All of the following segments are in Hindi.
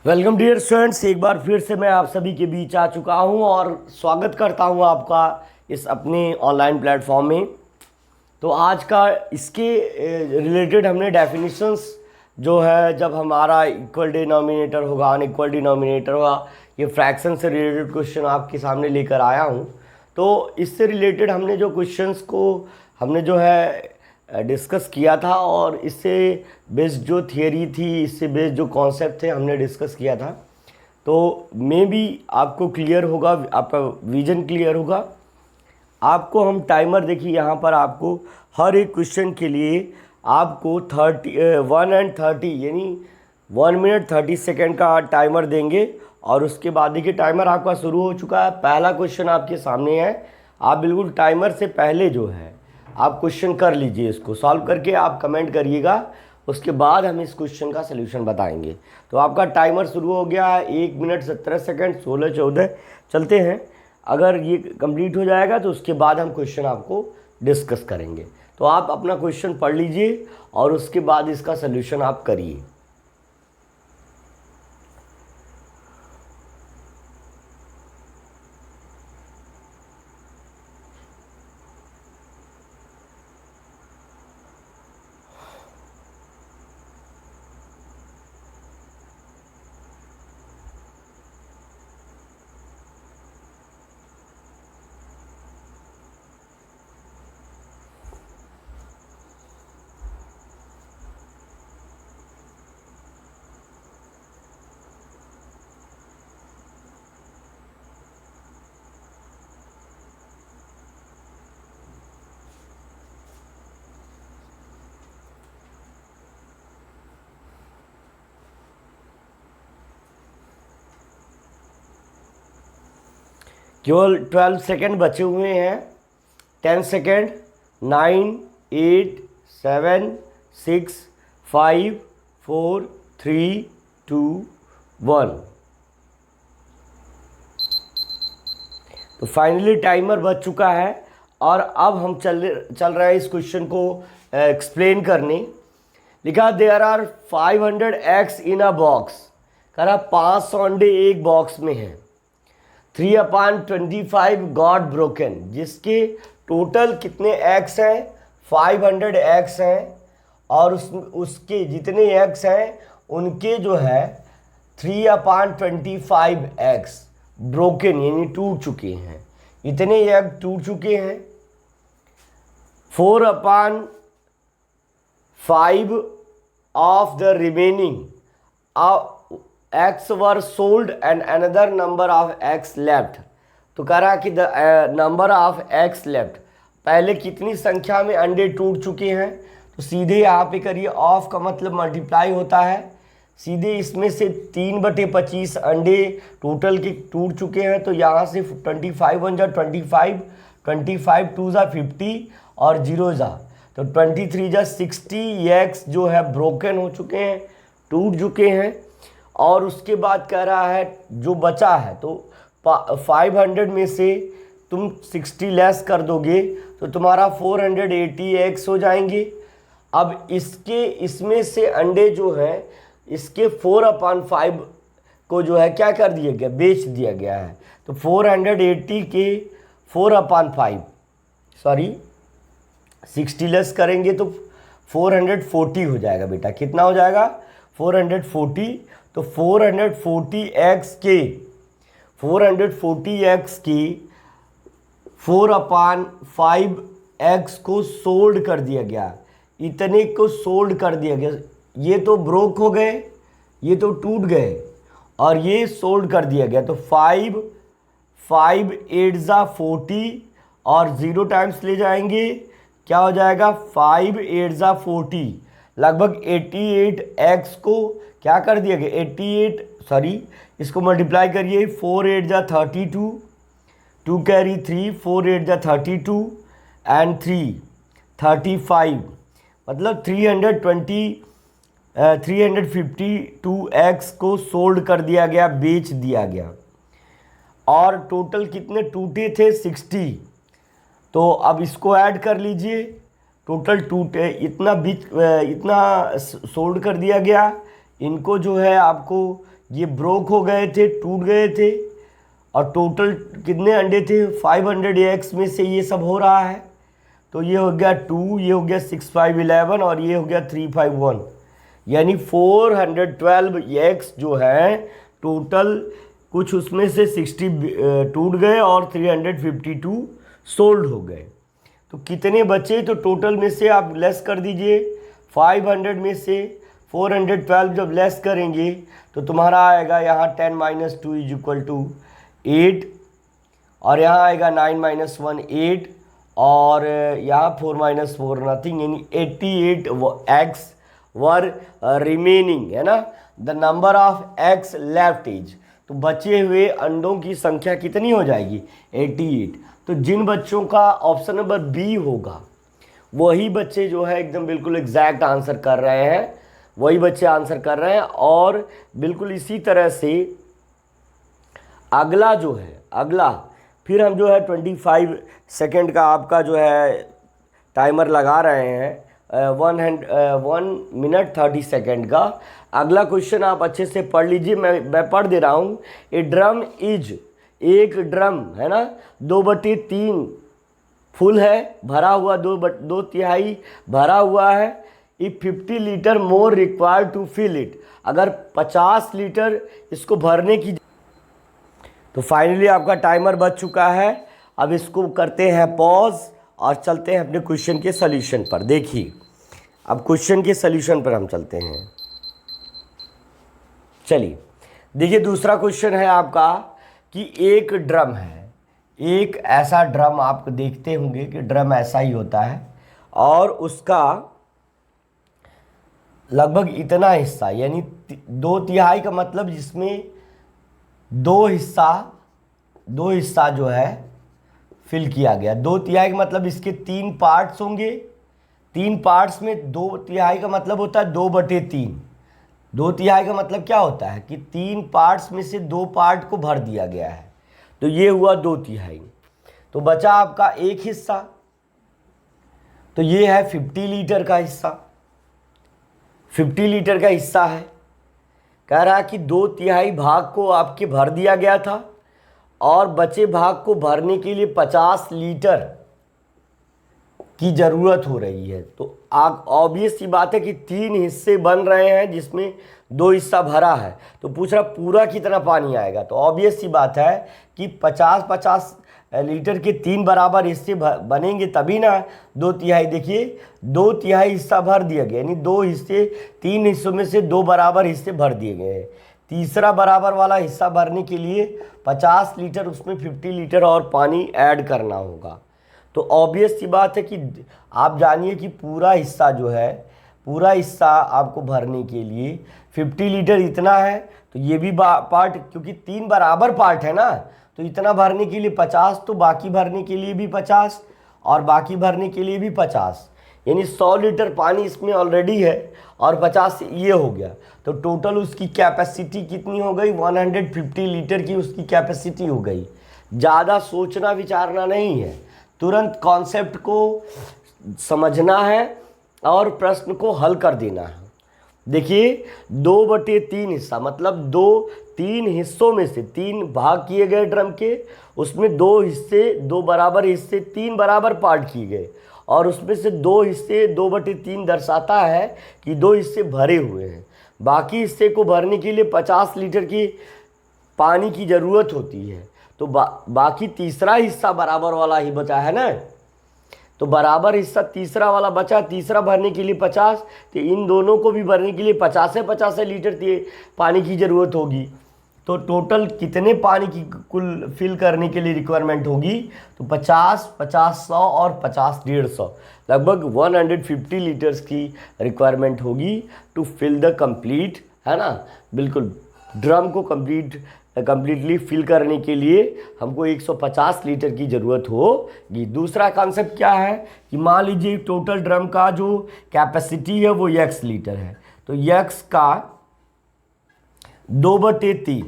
वेलकम डियर स्टूडेंट्स, एक बार फिर से मैं आप सभी के बीच आ चुका हूं और स्वागत करता हूं आपका इस अपने ऑनलाइन प्लेटफॉर्म में। तो आज का इसके रिलेटेड हमने डेफिनेशंस जो है, जब हमारा इक्वल डिनोमिनेटर होगा अनइक्वल डिनोमिनेटर होगा, ये फ्रैक्शन से रिलेटेड क्वेश्चन आपके सामने लेकर आया हूं। तो इससे रिलेटेड हमने जो क्वेश्चंस को हमने जो है डिस्कस किया था और इससे बेस्ड जो थियरी थी, इससे बेस्ड जो कॉन्सेप्ट थे, हमने डिस्कस किया था। तो मे बी आपको क्लियर होगा, आपका विजन क्लियर होगा। आपको हम टाइमर देखिए, यहाँ पर आपको हर एक क्वेश्चन के लिए आपको 1 and 30 यानी 1 minute 30 सेकेंड का टाइमर देंगे। और उसके बाद देखिए टाइमर आपका शुरू हो चुका है। पहला क्वेश्चन आपके सामने है। आप बिल्कुल टाइमर से पहले जो है आप क्वेश्चन कर लीजिए, इसको सॉल्व करके आप कमेंट करिएगा। उसके बाद हम इस क्वेश्चन का सलूशन बताएंगे। तो आपका टाइमर शुरू हो गया है। 1 मिनट 17 सेकेंड 16 14 चलते हैं। अगर ये कंप्लीट हो जाएगा तो उसके बाद हम क्वेश्चन आपको डिस्कस करेंगे। तो आप अपना क्वेश्चन पढ़ लीजिए और उसके बाद इसका सलूशन आप करिए। केवल 12 सेकेंड बचे हुए हैं। 10 सेकेंड। 9 8 7 6 5 4 3 2 1। तो फाइनली टाइमर बच चुका है और अब हम चल रहे हैं इस क्वेश्चन को एक्सप्लेन करने। लिखा there are 500 eggs in a box. कह रहा 500 अंडे एक बॉक्स में हैं। 3/25 गॉट ब्रोकन, जिसके टोटल कितने एग्स हैं? 500 एग्स हैं। और उसके जितने एग्स हैं उनके जो है 3/25 एग्स ब्रोकन यानी टूट चुके हैं। इतने एग टूट चुके हैं। 4/5 of the remaining eggs were sold and another number of eggs left। तो कह रहा है कि the number of eggs left, पहले कितनी संख्या में अंडे टूट चुके हैं। तो सीधे यहाँ पे करिए, ऑफ का मतलब मल्टीप्लाई होता है। सीधे इसमें से 3/25 अंडे टोटल के टूट चुके हैं। तो यहाँ से 25 1 जा 25, 25 2 जा 50 और 0 जा तो 23 जा 60 एग्स जो है ब्रोकन हो चुके हैं, टूट चुके हैं। और उसके बाद कह रहा है जो बचा है, तो 500 में से तुम 60 लेस कर दोगे तो तुम्हारा 480 एग्स हो जाएंगे। अब इसमें से अंडे जो हैं, इसके 4/5 को जो है क्या कर दिया गया, बेच दिया गया है। तो 480 के 4/5 सॉरी 60 लेस करेंगे तो 440 हो जाएगा। बेटा कितना हो जाएगा? 440। तो 440 एग्स के 4/5 एग्स को सोल्ड कर दिया गया। इतने को सोल्ड कर दिया गया। ये तो ब्रोक हो गए, ये तो टूट गए और ये सोल्ड कर दिया गया। तो 5 8 जा 40 और 0 टाइम्स ले जाएंगे, क्या हो जाएगा? 5 8 जा 40, लगभग 88 एग्स को क्या कर दिया गया? 88 सॉरी इसको मल्टीप्लाई करिए। 4 8 जा 32, 2 कैरी 3, 4 8 जा 32 एंड 3 35, मतलब 352 एग्स को सोल्ड कर दिया गया, बेच दिया गया। और टोटल कितने टूटे थे? 60। तो अब इसको ऐड कर लीजिए। टोटल टूटे इतना सोल्ड कर दिया गया। इनको जो है आपको ये ब्रोक हो गए थे, टूट गए थे, और टोटल कितने अंडे थे 500 एग्स में से ये सब हो रहा है। तो ये हो गया 2, ये हो गया 6 5 11 और ये हो गया 3 5 1, यानी 412 एग्स जो है टोटल, कुछ उसमें से 60 टूट गए और 352 सोल्ड हो गए। तो कितने बचे, तो टोटल में से आप लेस कर दीजिए, 500 में से 412 जब लेस करेंगे तो तुम्हारा आएगा यहाँ 10 - 2 = 8, और यहाँ आएगा 9 - 1 8, और यहाँ 4 - 4 नथिंग, यानी 88 एग्स वर रिमेनिंग, है ना। The number of eggs left is, तो बचे हुए अंडों की संख्या कितनी हो जाएगी 88। तो जिन बच्चों का ऑप्शन नंबर बी होगा वही बच्चे जो है एकदम बिल्कुल एग्जैक्ट आंसर कर रहे हैं, वही बच्चे आंसर कर रहे हैं। और बिल्कुल इसी तरह से अगला जो है, अगला फिर हम जो है 25 सेकेंड का आपका जो है टाइमर लगा रहे हैं, 1 मिनट 30 सेकेंड का। अगला क्वेश्चन आप अच्छे से पढ़ लीजिए, मैं पढ़ दे रहा हूँ। ए ड्रम इज, एक ड्रम है ना 2/3 फुल है, भरा हुआ, 2/3 भरा हुआ है। If 50 litre more required to fill it, अगर 50 लीटर इसको भरने की, तो फाइनली आपका टाइमर बच चुका है। अब इसको करते हैं पॉज और चलते हैं अपने क्वेश्चन के सॉल्यूशन पर। देखिए अब क्वेश्चन के सॉल्यूशन पर हम चलते हैं। चलिए देखिए, दूसरा क्वेश्चन है आपका कि एक ड्रम है, एक ऐसा ड्रम, आप देखते होंगे कि ड्रम ऐसा ही होता है, और उसका लगभग इतना हिस्सा, यानी 2/3 का मतलब जिसमें दो हिस्सा जो है फिल किया गया। 2/3 का मतलब इसके 3 पार्ट्स होंगे, 3 पार्ट्स में 2/3 का मतलब होता है 2/3। 2/3 का मतलब क्या होता है कि 3 पार्ट्स में से 2 पार्ट को भर दिया गया है, तो ये हुआ 2/3। तो बचा आपका एक हिस्सा, तो ये है 50 लीटर का हिस्सा, 50 लीटर का हिस्सा है। कह रहा कि 2/3 भाग को आपके भर दिया गया था और बचे भाग को भरने के लिए 50 लीटर की ज़रूरत हो रही है। तो आप ऑब्वियस सी बात है कि 3 हिस्से बन रहे हैं जिसमें 2 हिस्सा भरा है, तो पूछ रहा पूरा कितना पानी आएगा। तो ऑब्वियस सी बात है कि 50-50 लीटर के 3 बराबर हिस्से बनेंगे तभी ना 2/3। देखिए 2/3 हिस्सा भर दिया गया, यानी 2 हिस्से, 3 हिस्सों में से 2 बराबर हिस्से भर दिए गए हैं। तीसरा बराबर वाला हिस्सा भरने के लिए 50 लीटर, उसमें 50 लीटर और पानी ऐड करना होगा। तो ऑब्वियस सी बात है कि आप जानिए कि पूरा हिस्सा जो है, पूरा हिस्सा आपको भरने के लिए 50 लीटर इतना है, तो ये भी पार्ट, क्योंकि 3 बराबर पार्ट है ना, तो इतना भरने के लिए 50, तो बाकी भरने के लिए भी 50 और बाकी भरने के लिए भी 50, यानी 100 लीटर पानी इसमें ऑलरेडी है और 50 ये हो गया। तो टोटल उसकी कैपेसिटी कितनी हो गई, 150 लीटर की उसकी कैपेसिटी हो गई। ज़्यादा सोचना विचारना नहीं है, तुरंत कॉन्सेप्ट को समझना है और प्रश्न को हल कर देना है। देखिए 2/3 हिस्सा मतलब 3 हिस्सों में से 3 भाग किए गए ड्रम के, उसमें 2 हिस्से, 2 बराबर हिस्से, 3 बराबर पार्ट किए गए, और उसमें से 2 हिस्से, 2/3 दर्शाता है कि 2 हिस्से भरे हुए हैं। बाकी हिस्से को भरने के लिए 50 लीटर की पानी की ज़रूरत होती है। तो बाकी तीसरा हिस्सा बराबर वाला ही बचा है ना, तो बराबर हिस्सा तीसरा वाला बचा, तीसरा भरने के लिए 50, तो इन दोनों को भी भरने के लिए 50 लीटर पानी की ज़रूरत होगी। तो टोटल कितने पानी की कुल फिल करने के लिए रिक्वायरमेंट होगी, तो 50, 50, 100 और 50, 150, लगभग 150 लीटर्स की रिक्वायरमेंट होगी टू फिल द कंप्लीट, है ना, बिल्कुल ड्रम को कंप्लीटली फिल करने के लिए हमको 150 लीटर की ज़रूरत होगी। दूसरा कॉन्सेप्ट क्या है कि मान लीजिए टोटल ड्रम का जो कैपेसिटी है वो x लीटर है, तो x का 2/3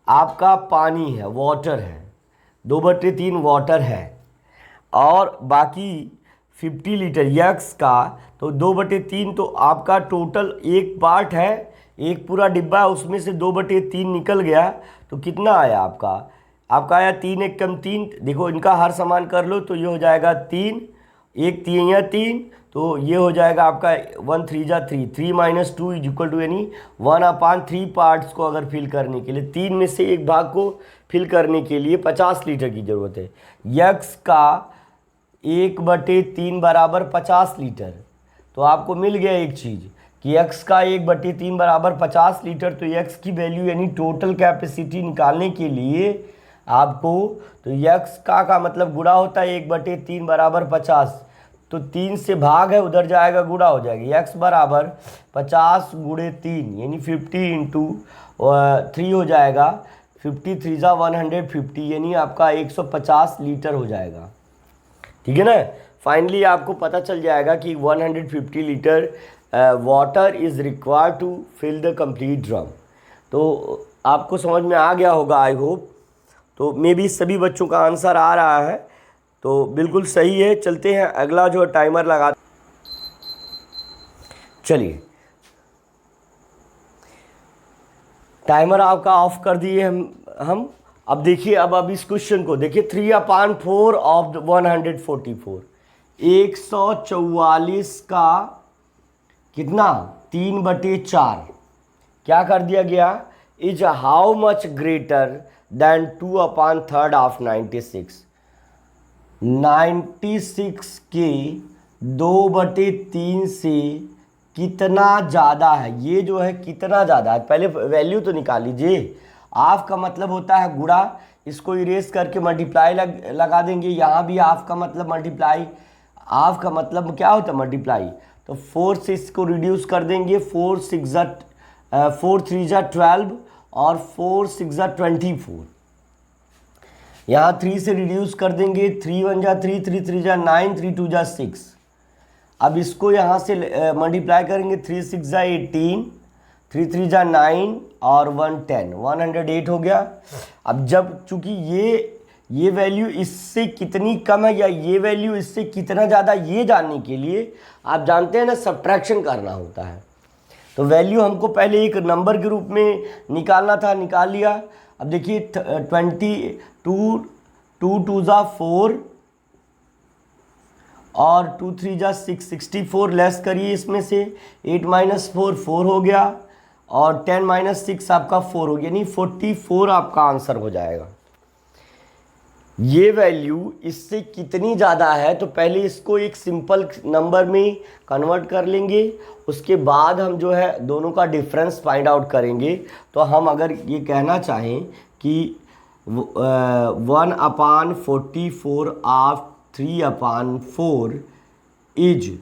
आपका पानी है, वाटर है, 2/3 वाटर है, और बाकी 50 लीटर x का, तो 2/3 तो आपका टोटल एक पार्ट है, एक पूरा डिब्बा है, उसमें से 2/3 निकल गया तो कितना आया आपका? आपका आया 3 एक कम 3। देखो इनका हर समान कर लो तो ये हो जाएगा 3, एक 3 या 3, तो ये हो जाएगा आपका 1 3 जा 3, 3 - 2 इज इक्वल टू, यानी 1/3 पार्ट्स को अगर फिल करने के लिए 3 में से एक भाग को फिल करने के लिए 50 लीटर की ज़रूरत है। यक्स का 1/3 बराबर 50 लीटर। तो आपको मिल गया एक चीज़ कि x का 1/3 बराबर 50 लीटर। तो x की वैल्यू यानी टोटल कैपेसिटी निकालने के लिए आपको, तो x का मतलब गुणा होता है 1/3 बराबर 50, तो 3 से भाग है उधर जाएगा गुणा हो जाएगी। x बराबर 50 × 3 यानी 50 × 3 हो जाएगा। 50 3 जा 150 यानी आपका 150 लीटर हो जाएगा। ठीक है ना। फाइनली आपको पता चल जाएगा कि 150 litre water is required to fill the complete drum. तो आपको समझ में आ गया होगा आई होप। तो मे बी सभी बच्चों का आंसर आ रहा है, तो बिल्कुल सही है। चलते हैं अगला जो टाइमर लगा, चलिए टाइमर आपका ऑफ कर दिए हम। अब देखिए, अब इस क्वेश्चन को देखिए, 3/4 ऑफ 144, 144 का कितना 3/4 क्या कर दिया गया, is how much greater than 2/3 of 96। 96 के 2/3 से कितना ज़्यादा है, ये जो है कितना ज़्यादा है, पहले वैल्यू तो निकाल लीजिए। हाफ का मतलब होता है गुणा, इसको इरेज करके मल्टीप्लाई लगा देंगे। यहाँ भी हाफ का मतलब मल्टीप्लाई, हाफ का मतलब क्या होता है मल्टीप्लाई। तो 4 से इसको रिड्यूस कर देंगे, 4 3 जा 12 और 4 6 जा 24। यहाँ 3 से रिड्यूस कर देंगे, 3 1 जा 3, 3 3 जा 9, 3 2 जा 6। अब इसको यहाँ से मल्टीप्लाई करेंगे, 3 6 जा 18, 3 3 जा 9 और 1 10, 108 हो गया। अब जब चूंकि ये वैल्यू इससे कितनी कम है या ये वैल्यू इससे कितना ज़्यादा, ये जानने के लिए आप जानते हैं ना सब्ट्रैक्शन करना होता है। तो वैल्यू हमको पहले एक नंबर के रूप में निकालना था, निकाल लिया। अब देखिए 22, 2 2 जा 4 और 2 3 जा 6, 64 लेस करिए इसमें से, 8 - 4 4 हो गया और 10 - 6 आपका 4 हो गया, यानी 44 आपका आंसर हो जाएगा। ये वैल्यू इससे कितनी ज़्यादा है, तो पहले इसको एक सिंपल नंबर में कन्वर्ट कर लेंगे, उसके बाद हम जो है दोनों का डिफरेंस फाइंड आउट करेंगे। तो हम अगर ये कहना चाहें कि 1/44 of 3/4 is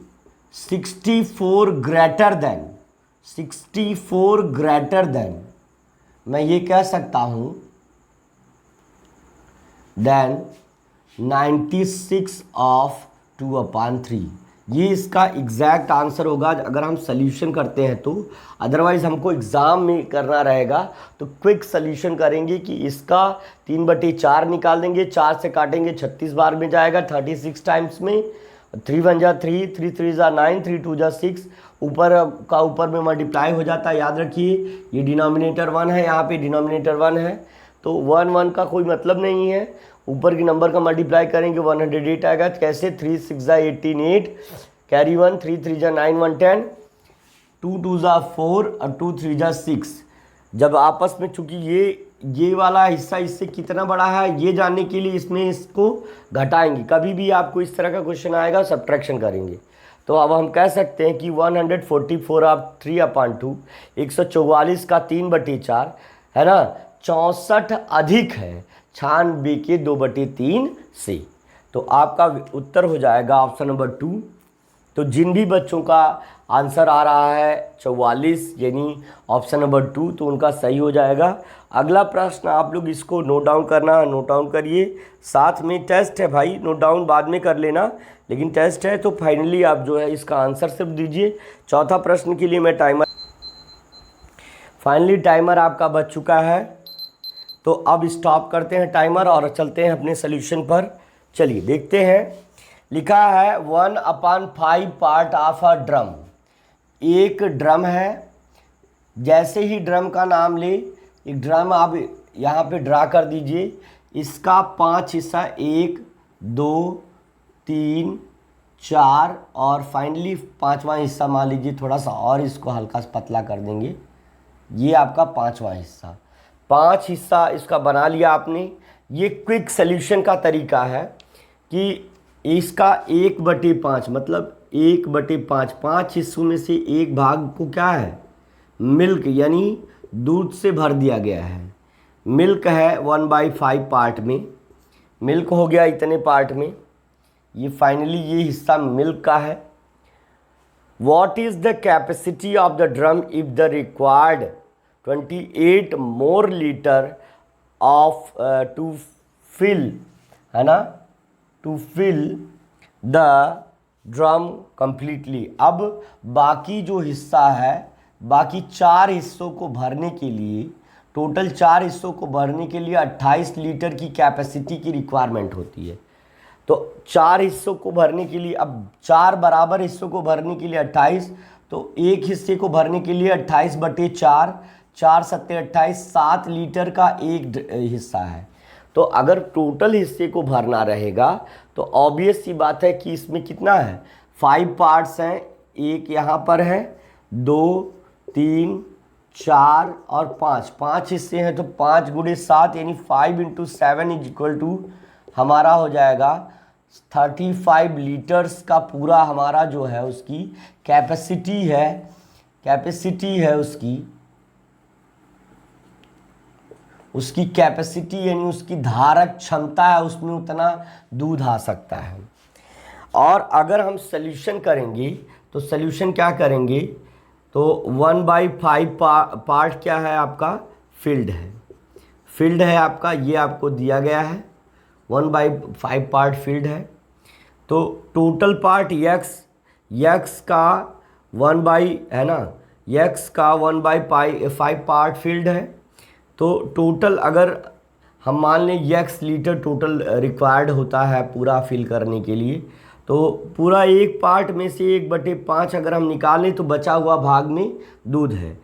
64 greater than, 64 greater than, मैं ये कह सकता हूँ देन 96 ऑफ 2/3। ये इसका एग्जैक्ट आंसर होगा अगर हम सॉल्यूशन करते हैं तो। अदरवाइज़ हमको एग्ज़ाम में करना रहेगा तो क्विक सॉल्यूशन करेंगे कि इसका 3/4 निकाल देंगे, 4 से काटेंगे 36 बार में जाएगा, 36 टाइम्स में। 3 1 जा 3, 3 3 जा 9, 3 2 जा 6, ऊपर का ऊपर में मल्टीप्लाई हो जाता है। याद रखिए ये डिनोमिनेटर 1 है, यहाँ पे डिनोमिनेटर 1 है, तो 1 1 का कोई मतलब नहीं है। ऊपर की नंबर का मल्टीप्लाई करेंगे 108 आएगा। कैसे, 3 6 जा 18 8, कैरी 1, 3 3 जा 9 1 10, 2 2 जा 4 और 2 3 जा 6। जब आपस में चूंकि ये वाला हिस्सा इससे कितना बड़ा है ये जानने के लिए इसमें इसको घटाएंगे। कभी भी आपको इस तरह का क्वेश्चन आएगा सब्ट्रैक्शन करेंगे। तो अब हम कह सकते हैं कि 144 ऑफ 3/2, 144 का 3/4 है ना, 64 अधिक है 96 के 2/3 से। तो आपका उत्तर हो जाएगा ऑप्शन नंबर 2। तो जिन भी बच्चों का आंसर आ रहा है 44 यानी ऑप्शन नंबर 2, तो उनका सही हो जाएगा। अगला प्रश्न आप लोग इसको नोट डाउन करना, नोट डाउन करिए। साथ में टेस्ट है भाई, नोट डाउन बाद में कर लेना, लेकिन टेस्ट है तो फाइनली आप जो है इसका आंसर सिर्फ दीजिए। चौथा प्रश्न के लिए मैं फाइनली टाइमर आपका बच चुका है। तो अब स्टॉप करते हैं टाइमर और चलते हैं अपने सोल्यूशन पर। चलिए देखते हैं। लिखा है 1/5 पार्ट ऑफ अ ड्रम। एक ड्रम है जैसे ही ड्रम का नाम ले, एक ड्रम आप यहाँ पे ड्रा कर दीजिए। इसका 5 हिस्सा, 1 2 3 4 और फाइनली पांचवा हिस्सा मान लीजिए, थोड़ा सा और इसको हल्का सा पतला कर देंगे। ये आपका पांचवा हिस्सा, 5 हिस्सा इसका बना लिया आपने। ये क्विक सल्यूशन का तरीका है कि इसका 1/5 मतलब 1/5, 5 हिस्सों में से एक भाग को क्या है, मिल्क यानी दूध से भर दिया गया है। मिल्क है 1/5 पार्ट में, मिल्क हो गया इतने पार्ट में। ये फाइनली ये हिस्सा मिल्क का है। What is the capacity of the drum if the required 28 more liter of to fill, है ना, to fill the drum completely। अब बाकी जो हिस्सा है, बाकी 4 हिस्सों को भरने के लिए, टोटल 4 हिस्सों को भरने के लिए 28 लीटर की कैपेसिटी की रिक्वायरमेंट होती है। तो 4 हिस्सों को भरने के लिए, अब 4 बराबर हिस्सों को भरने के लिए 28, तो एक हिस्से को भरने के लिए 28/4, 4 सत्ते 28, 7 लीटर का एक हिस्सा है। तो अगर टोटल हिस्से को भरना रहेगा तो ऑब्वियस सी बात है कि इसमें कितना है, 5 पार्ट्स हैं। एक यहाँ पर है, 2 3 4 और 5, 5 हिस्से हैं। तो 5 × 7 यानी 5 × 7 इज इक्वल टू हमारा हो जाएगा 35 लीटर्स का पूरा हमारा जो है उसकी कैपेसिटी है, उसकी कैपेसिटी यानी उसकी धारक क्षमता है, उसमें उतना दूध आ सकता है। और अगर हम सल्यूशन करेंगे तो सल्यूशन क्या करेंगे, तो 1/5 पार्ट क्या है आपका, फिल्ड है, फिल्ड है आपका, ये आपको दिया गया है 1/5 पार्ट फील्ड है। तो टोटल पार्ट यक्स का 1 है ना, यक्स का 1/5 पार्ट फील्ड है। तो टोटल अगर हम मान लें यक्स लीटर टोटल रिक्वायर्ड होता है पूरा फिल करने के लिए, तो पूरा एक पार्ट में से 1/5 अगर हम निकालें तो बचा हुआ भाग में दूध है।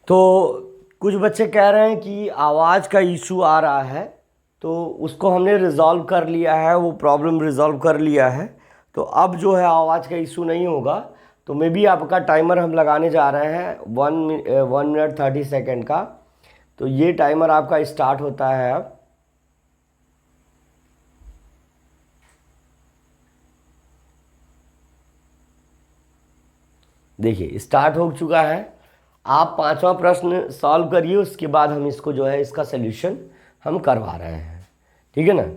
तो कुछ बच्चे कह रहे हैं कि आवाज़ का इशू आ रहा है, तो उसको हमने रिज़ॉल्व कर लिया है, वो प्रॉब्लम रिज़ॉल्व कर लिया है। तो अब जो है आवाज़ का इशू नहीं होगा। तो मे बी आपका टाइमर हम लगाने जा रहे हैं 1 मिनट 30 सेकेंड का। तो ये टाइमर आपका स्टार्ट होता है अब। देखिए स्टार्ट हो चुका है। आप पांचवा प्रश्न सॉल्व करिए, उसके बाद हम इसको जो है इसका सल्यूशन हम करवा रहे हैं, ठीक है ना।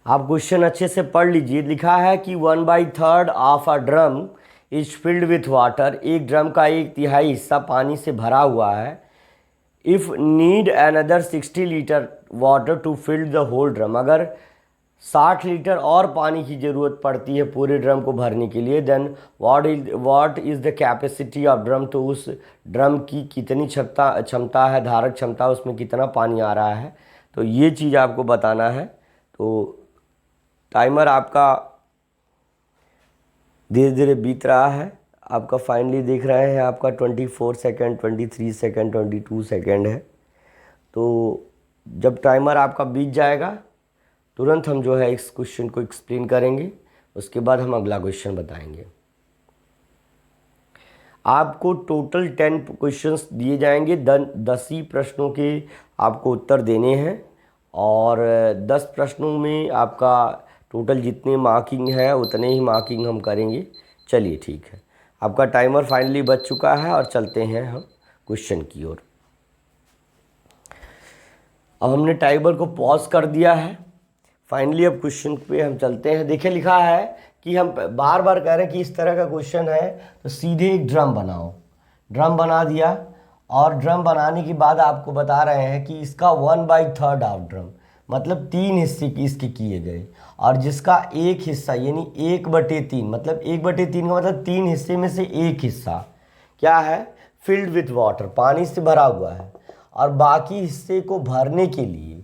आप क्वेश्चन अच्छे से पढ़ लीजिए। लिखा है कि 1/3 of a drum is filled with water. एक ड्रम का 1/3 हिस्सा पानी से भरा हुआ है। If need another 60 litre water to fill the whole drum. अगर 60 लीटर और पानी की ज़रूरत पड़ती है पूरे ड्रम को भरने के लिए, then what is the capacity of drum. तो उस ड्रम की कितनी क्षमता है, धारक क्षमता, उसमें कितना पानी आ रहा है, तो ये चीज़ आपको बताना है। तो टाइमर आपका धीरे धीरे बीत रहा है। आपका फाइनली देख रहे हैं आपका 24 सेकेंड, 23 सेकेंड, 22 सेकेंड है। तो जब टाइमर आपका बीत जाएगा तुरंत हम जो है इस क्वेश्चन को एक्सप्लेन करेंगे, उसके बाद हम अगला क्वेश्चन बताएंगे। आपको टोटल 10 क्वेश्चंस दिए जाएंगे। 10 ही प्रश्नों के आपको उत्तर देने हैं और 10 प्रश्नों में आपका टोटल जितने मार्किंग है उतने ही मार्किंग हम करेंगे। चलिए ठीक है, आपका टाइमर फाइनली बच चुका है और चलते हैं हम क्वेश्चन की ओर। अब हमने टाइमर को पॉज कर दिया है। फाइनली अब क्वेश्चन पे हम चलते हैं। देखिए लिखा है कि हम बार बार कह रहे हैं कि इस तरह का क्वेश्चन है तो सीधे एक ड्रम बनाओ। ड्रम बना दिया और ड्रम बनाने के बाद आपको बता रहे हैं कि इसका 1/3 ऑफ ड्रम, मतलब 3 हिस्से इसके किए गए, और जिसका एक हिस्सा यानी 1/3, मतलब 1/3 का मतलब 3 हिस्से में से एक हिस्सा क्या है, फिल्ड विथ वाटर, पानी से भरा हुआ है, और बाकी हिस्से को भरने के लिए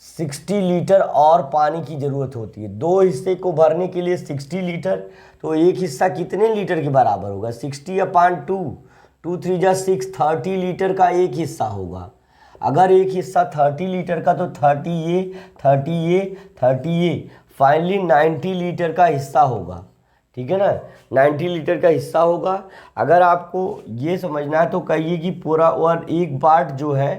60 लीटर और पानी की ज़रूरत होती है। दो हिस्से को भरने के लिए 60 लीटर, तो एक हिस्सा कितने लीटर के बराबर होगा, 60/2, 2 3 जा 6, 30 लीटर का एक हिस्सा होगा। अगर एक हिस्सा 30 लीटर का तो 30 ये 30 ये 30 ये, फाइनली 90 लीटर का हिस्सा होगा, ठीक है ना, 90 लीटर का हिस्सा होगा। अगर आपको ये समझना है तो कहिए कि पूरा और एक पार्ट जो है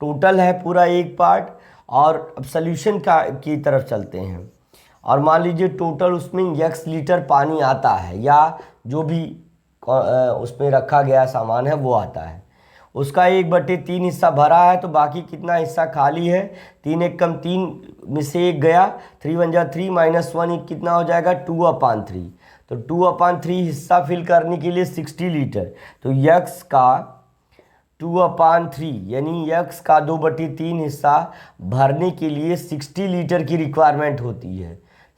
टोटल है पूरा एक पार्ट, और अब सल्यूशन की तरफ चलते हैं। और मान लीजिए टोटल उसमें x लीटर पानी आता है, या जो भी उसमें रखा गया सामान है वो आता है। उसका 1/3 हिस्सा भरा है, तो बाकी कितना हिस्सा खाली है, 3 1 कम 3 में से 1 गया, 3 1 जा 3 -1 कितना हो जाएगा 2/3। तो 2/3 हिस्सा फिल करने के लिए 60 लीटर, तो x का 2/3 यानी x का 2/3 हिस्सा भरने के लिए 60 लीटर की रिक्वायरमेंट होती है,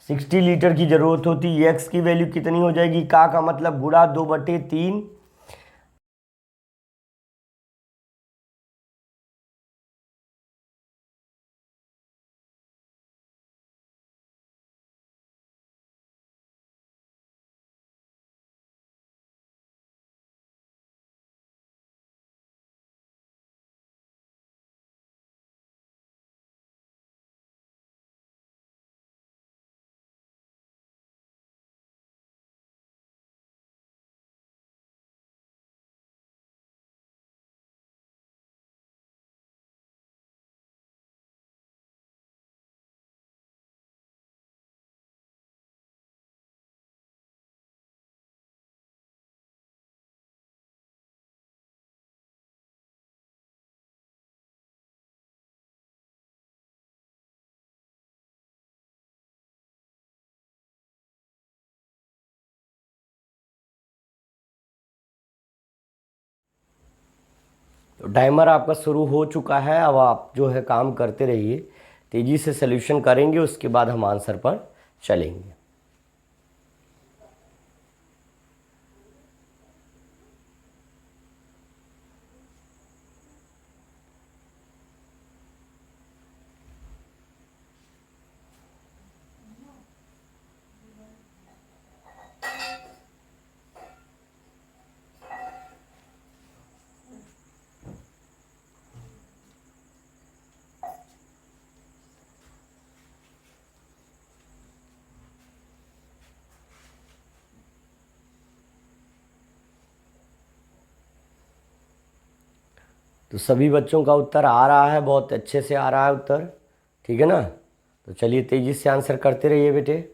60 लीटर की ज़रूरत होती है। x की वैल्यू कितनी हो जाएगी, का मतलब गुणा 2/3। तो टाइमर आपका शुरू हो चुका है। अब आप जो है काम करते रहिए, तेज़ी से सल्यूशन करेंगे, उसके बाद हम आंसर पर चलेंगे। तो सभी बच्चों का उत्तर आ रहा है, बहुत अच्छे से आ रहा है उत्तर, ठीक है ना। तो चलिए तेजी से आंसर करते रहिए बेटे।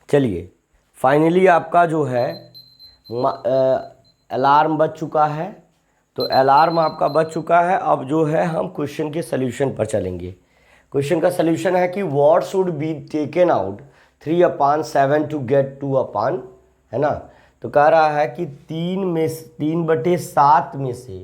चलिए फाइनली आपका जो है अलार्म बज चुका है। तो अलार्म आपका बज चुका है। अब जो है हम क्वेश्चन के सल्यूशन पर चलेंगे। क्वेश्चन का सल्यूशन है कि what should be taken out 3/7 to get 2/, है ना। तो कह रहा है कि 3/7 में से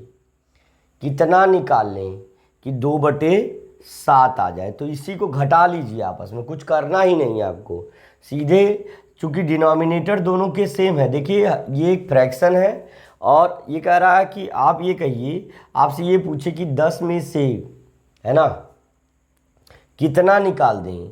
कितना निकाल लें कि 2/7 आ जाए। तो इसी को घटा लीजिए, आपस में कुछ करना ही नहीं है आपको, सीधे, चूंकि डिनोमिनेटर दोनों के सेम है। देखिए ये एक फ्रैक्शन है और ये कह रहा है कि आप ये कहिए, आपसे ये पूछे कि 10 में से, है ना, कितना निकाल दें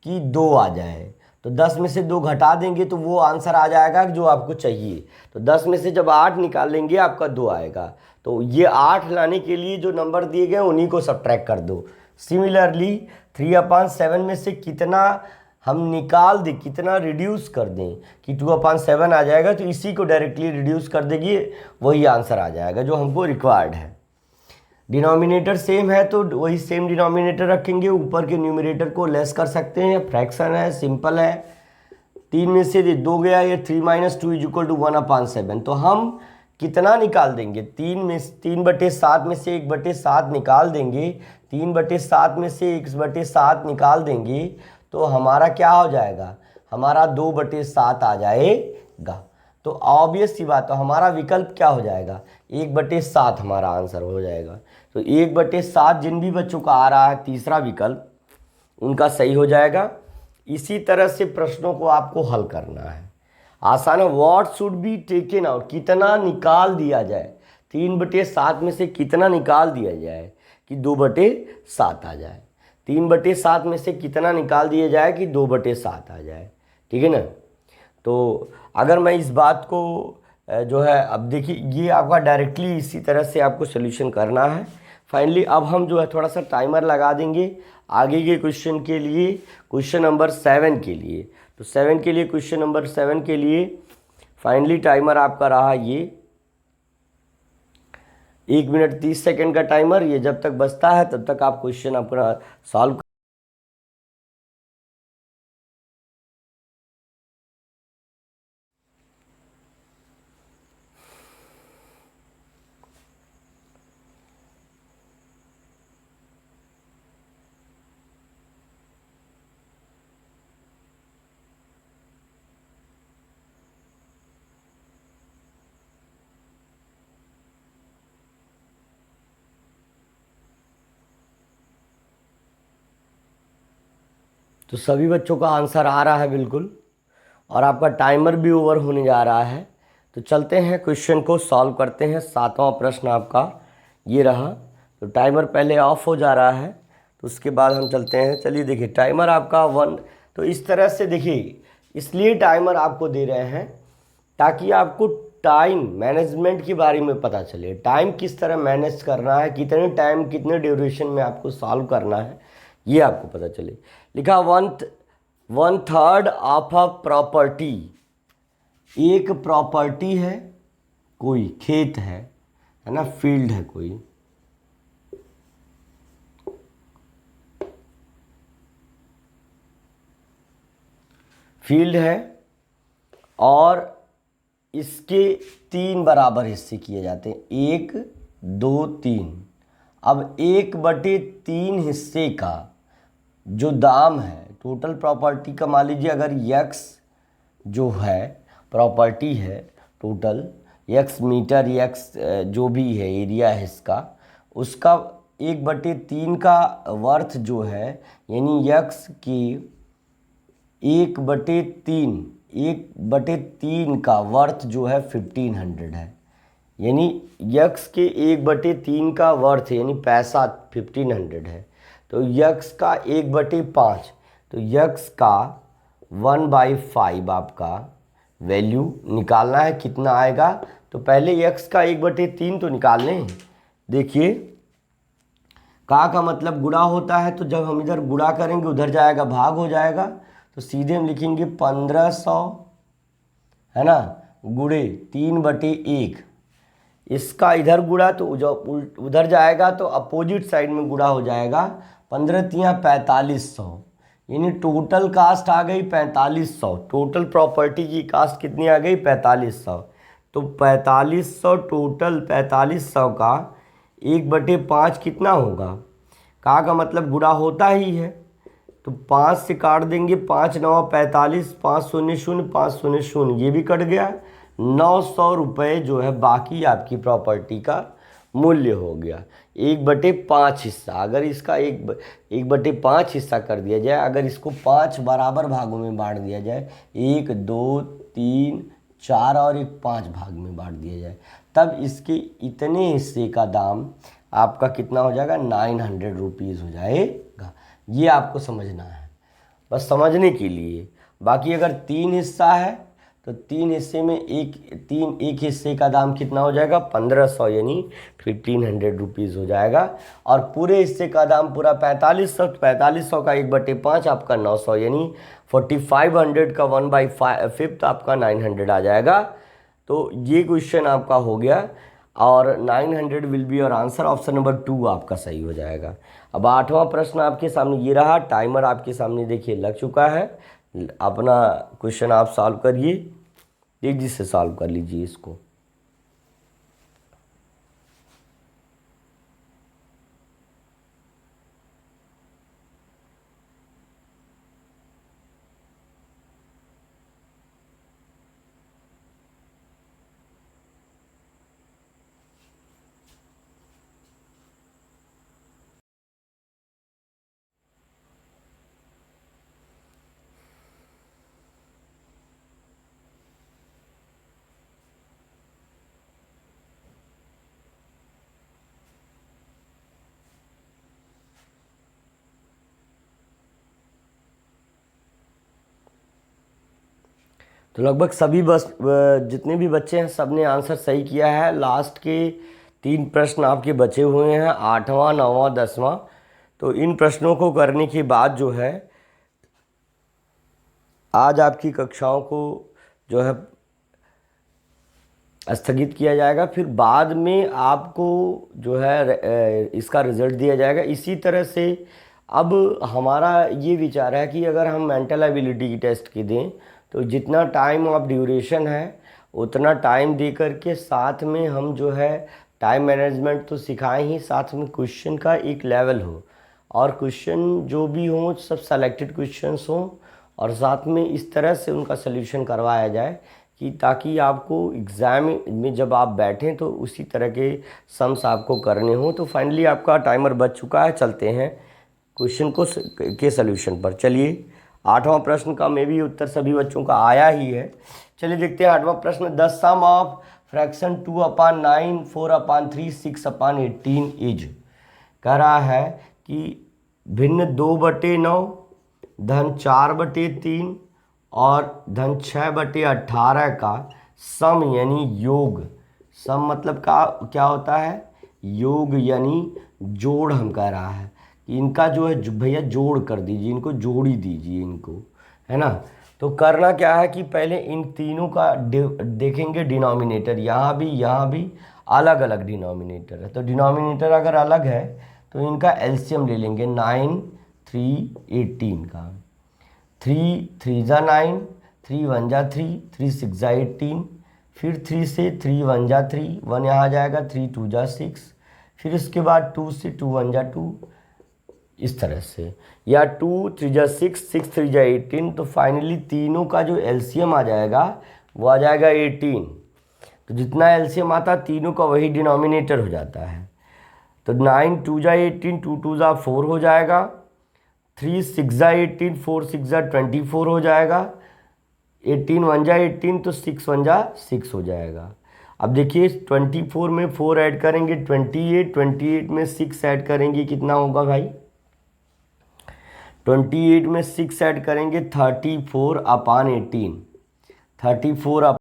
कि 2 आ जाए। तो 10 में से 2 घटा देंगे तो वो आंसर आ जाएगा जो आपको चाहिए। तो 10 में से जब 8 निकाल लेंगे आपका 2 आएगा। तो ये 8 लाने के लिए जो नंबर दिए गए उन्हीं को सब्ट्रैक्ट कर दो। सिमिलरली 3/7 में से कितना हम निकाल दें, कितना रिड्यूस कर दें कि 2/7 आ जाएगा, तो इसी को डायरेक्टली रिड्यूस कर देंगे, वही आंसर आ जाएगा जो हमको रिक्वायर्ड है। डिनोमिनेटर सेम है तो वही सेम डिनोमिनेटर रखेंगे, ऊपर के न्यूमरेटर को लेस कर सकते हैं, फ्रैक्शन है, सिंपल है। 3 में से 2 गया, ये 3 - 2 = 1/7। तो हम कितना निकाल देंगे, 3/7 में से 1/7 निकाल देंगे, 3/7 में से 1/7 निकाल देंगे, तो हमारा क्या हो जाएगा, हमारा 2/7 आ जाएगा। तो ऑब्वियस सी बात है, हमारा विकल्प क्या हो जाएगा, 1/7 हमारा आंसर हो जाएगा। तो 1/7 जिन भी बच्चों का आ रहा है तीसरा विकल्प, उनका सही हो जाएगा। इसी तरह से प्रश्नों को आपको हल करना है, आसान है। What should be taken out, कितना निकाल दिया जाए, 3/7 में से कितना निकाल दिया जाए कि 2/7 आ जाए। 3/7 में से कितना निकाल दिया जाए कि 2/7 आ जाए, ठीक है ना। तो अगर मैं इस बात को जो है, अब देखिए ये आपका डायरेक्टली इसी तरह से आपको सोल्यूशन करना है। फाइनली अब हम जो है थोड़ा सा टाइमर लगा देंगे आगे के क्वेश्चन के लिए, क्वेश्चन नंबर 7 के लिए। तो 7 के लिए, क्वेश्चन नंबर 7 के लिए फाइनली टाइमर आपका रहा ये 1 मिनट 30 सेकेंड का टाइमर। ये जब तक बचता है तब तक आप क्वेश्चन अपना सॉल्व। तो सभी बच्चों का आंसर आ रहा है बिल्कुल, और आपका टाइमर भी ओवर होने जा रहा है। तो चलते हैं क्वेश्चन को सॉल्व करते हैं। 7वां प्रश्न आपका ये रहा। तो टाइमर पहले ऑफ हो जा रहा है, तो उसके बाद हम चलते हैं। चलिए देखिए टाइमर आपका 1, तो इस तरह से देखिए, इसलिए टाइमर आपको दे रहे हैं ताकि आपको टाइम मैनेजमेंट के बारे में पता चले, टाइम किस तरह मैनेज करना है, कितने टाइम कितने ड्यूरेशन में आपको सॉल्व करना है, ये आपको पता चले। लिखा 1/3 ऑफ अ प्रॉपर्टी, एक प्रॉपर्टी है, कोई खेत है ना, फील्ड है कोई, फील्ड है और इसके 3 बराबर हिस्से किए जाते हैं, 1 2 3। अब 1/3 हिस्से का जो दाम है टोटल प्रॉपर्टी का, मान लीजिए अगर यक्स जो है प्रॉपर्टी है टोटल, यक्स मीटर, यक्स जो भी है एरिया है इसका, उसका 1/3 का वर्थ जो है, यानी यक्स की 1/3 का वर्थ जो है 1500 है। यानी यक्स के 1/3 का वर्थ यानी पैसा 1500 है। तो यक्स का 1/5, तो यक्स का 1/5 आपका वैल्यू निकालना है, कितना आएगा। तो पहले यक्स का 1/3 तो निकाल लें। देखिए का मतलब गुणा होता है, तो जब हम इधर गुणा करेंगे उधर जाएगा भाग हो जाएगा, तो सीधे हम लिखेंगे 1500, है ना, गुणे 3/1। इसका इधर गुणा तो जो उधर जाएगा तो अपोजिट साइड में गुणा हो जाएगा, 15 तियाँ 4500, यानी टोटल कास्ट आ गई 4500। टोटल प्रॉपर्टी की कास्ट कितनी आ गई 4500। तो 4500 टोटल 4500 का 1/5 कितना होगा। का मतलब गुणा होता ही है, तो 5 से काट देंगे, 5 9 45, 5 0 0 5 0 0, ये भी कट गया। 900 रुपये जो है बाकी आपकी प्रॉपर्टी का मूल्य हो गया। 1/5 हिस्सा, अगर इसका 1/5 हिस्सा कर दिया जाए, अगर इसको 5 बराबर भागों में बांट दिया जाए, 1 2 3 4 और एक 5 भाग में बांट दिया जाए, तब इसके इतने हिस्से का दाम आपका कितना हो जाएगा, 900 रुपीज़ हो जाएगा। ये आपको समझना है, बस समझने के लिए। बाकी अगर 3 हिस्सा है तो 3 हिस्से में एक हिस्से का दाम कितना हो जाएगा 1500, यानी 1500 रुपीज़ हो जाएगा। और पूरे हिस्से का दाम पूरा 4500, 4500 का 1/5 आपका 900, यानी 4500 का 1/5 आपका 900 आ जाएगा। तो ये क्वेश्चन आपका हो गया और 900 will be your answer. Option number 2 आपका सही हो जाएगा। अब 8वां प्रश्न आपके सामने ये रहा। टाइमर आपके सामने देखिए लग चुका है। अपना क्वेश्चन आप सॉल्व करिए, तेजी से सॉल्व कर लीजिए इसको। तो लगभग सभी जितने भी बच्चे हैं सब ने आंसर सही किया है। लास्ट के 3 प्रश्न आपके बचे हुए हैं, 8वां 9वां 10वां। तो इन प्रश्नों को करने के बाद जो है आज आपकी कक्षाओं को जो है स्थगित किया जाएगा। फिर बाद में आपको जो है इसका रिज़ल्ट दिया जाएगा। इसी तरह से अब हमारा ये विचार है कि अगर हम मेंटल एबिलिटी की टेस्ट की दें तो जितना टाइम ऑफ ड्यूरेशन है उतना टाइम दे करके साथ में हम जो है टाइम मैनेजमेंट तो सिखाएं ही, साथ में क्वेश्चन का एक लेवल हो और क्वेश्चन जो भी हो सब सेलेक्टेड क्वेश्चंस हों और साथ में इस तरह से उनका सल्यूशन करवाया जाए कि ताकि आपको एग्ज़ाम में जब आप बैठें तो उसी तरह के सम्स आपको करने हों। तो फाइनली आपका टाइमर बच चुका है। चलते हैं क्वेश्चन के सल्यूशन पर। चलिए 8वां प्रश्न का में भी उत्तर सभी बच्चों का आया ही है। चलिए देखते हैं 8वां प्रश्न। The sum of fraction 2/9, 4/3, 6/18 is. कह रहा है कि भिन्न 2/9, धन 4/3 और धन 6/18 का सम यानी योग। सम मतलब का क्या होता है, योग यानी जोड़। हम कह रहा है कि इनका जो है भैया जोड़ कर दीजिए, इनको जोड़ी दीजिए इनको, है ना। तो करना क्या है कि पहले इन तीनों का देखेंगे डिनोमिनेटर, यहाँ भी अलग अलग डिनोमिनेटर है। तो डिनोमिनेटर अगर अलग है तो इनका एलसीएम ले लेंगे 9 3 18 का। 3 3 जा 9, 3 1 जा 3, 3 6 जा 18, फिर 3 से 3 1 जा 3, 1 यहाँ आ जाएगा, 3 2 जा 6, फिर इसके बाद 2 से 2 1 जा 2, इस तरह से, या 2 3 जा 6, 6 3 जा 18। तो फाइनली तीनों का जो एलसीएम आ जाएगा वो आ जाएगा 18। तो जितना एलसीएम आता है तीनों का वही डिनोमिनेटर हो जाता है। तो 9 2 जा 18, 2 2 जा 4 हो जाएगा, 3 6 जा 18, 4 6 जा 24 हो जाएगा, 18 1 जा 18, तो 6 1 जा 6 हो जाएगा। अब देखिए 24 में 4 ऐड करेंगे 28, 28 में 6 ऐड करेंगे कितना होगा भाई 28 में 6 ऐड करेंगे 34/18, 34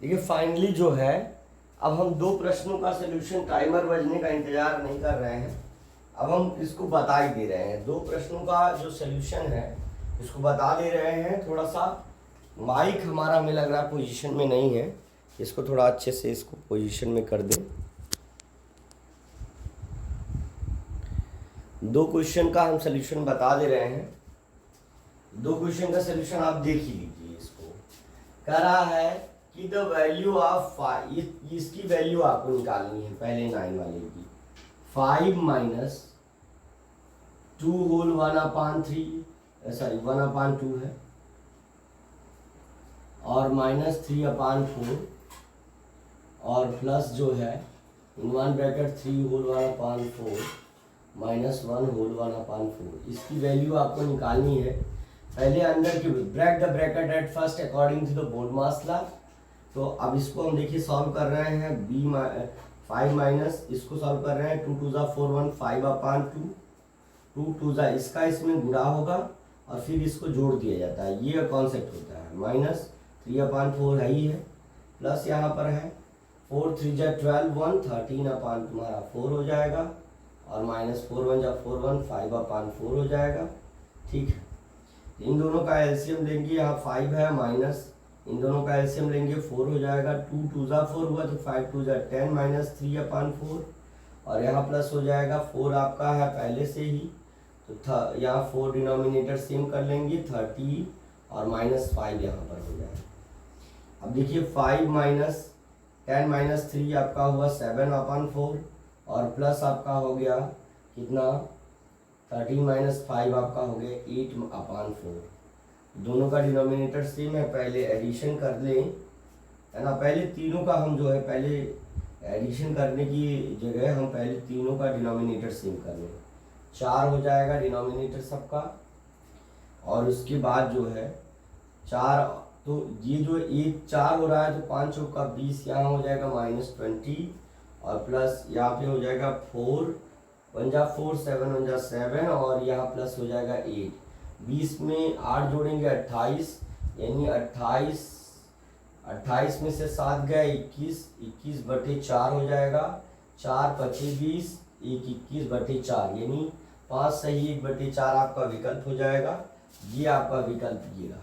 देखिए फाइनली जो है, अब हम दो प्रश्नों का सलूशन टाइमर बजने का इंतजार नहीं कर रहे हैं, अब हम इसको बता ही दे रहे हैं। दो प्रश्नों का जो सलूशन है इसको बता दे रहे हैं। थोड़ा सा माइक हमारा हमें लग रहा है पोजीशन में नहीं है, इसको थोड़ा अच्छे से इसको पोजीशन में कर दें। दो क्वेश्चन का हम सलूशन बता दे रहे हैं। दो क्वेश्चन का सलूशन आप देख ही लीजिए। इसको कह रहा है कि द वैल्यू ऑफ 5, इसकी वैल्यू आपको निकालनी है पहले 9 वाले की। 5 माइनस 2 होल 1/3, सॉरी 1/2 है, और माइनस 3/4, और प्लस जो है इन 1 ब्रैकेट 3 होल 1/4 माइनस 1 होल 1/4। इसकी वैल्यू आपको निकालनी है। पहले अंदर की break the bracket at first according to the BODMAS law. तो अब इसको हम देखिए सॉल्व कर रहे हैं। 5 माइनस इसको सॉल्व कर रहे हैं। 2 2 4 1 5/2, 2 2 इसका इसमें गुणा होगा और फिर इसको जोड़ दिया जाता है। ये कॉन्सेप्ट होता है। माइनस 3/4 है ही है, प्लस यहाँ पर है 4 3 12 1 13 तुम्हारा 4 हो जाएगा, और माइनस 4 1 4 1 5/4 हो जाएगा। ठीक है, इन दोनों का एलसीएम लेंगे। यहाँ 5 है माइनस, इन दोनों का एलसीएम लेंगे 4 हो जाएगा। 2 2 4 हुआ तो 5 2 10 माइनस 3/4, और यहाँ प्लस हो जाएगा 4 आपका है पहले से ही, तो यहाँ 4 डिनोमिनेटर सेम कर लेंगे 30, और माइनस 5 यहाँ पर हो जाएगा। अब देखिए 5 माइनस 10 माइनस 3 आपका हुआ 7/4, और प्लस आपका हो गया कितना 13 माइनस 5 आपका हो गया 8/4। दोनों का डिनोमिनेटर सेम है, पहले एडिशन कर लें, है ना। पहले तीनों का हम जो है पहले एडिशन करने की जगह हम पहले तीनों का डिनोमिनेटर सेम कर लें। 4 हो जाएगा डिनोमिनेटर सबका, और उसके बाद जो है 4, तो ये जो एक 4 हो रहा है तो 5 का 20 यहाँ हो जाएगा -20, और प्लस यहाँ पे हो जाएगा 4 1 4 7 1 7, और यहाँ प्लस हो जाएगा 8। 20 में 8 जोड़ेंगे 28, यानी 28 में से 7 गए 21/4 हो जाएगा। 4 5 20, 21/4, यानी 5 सही 1/4 आपका विकल्प हो जाएगा। ये आपका विकल्प ये रहा।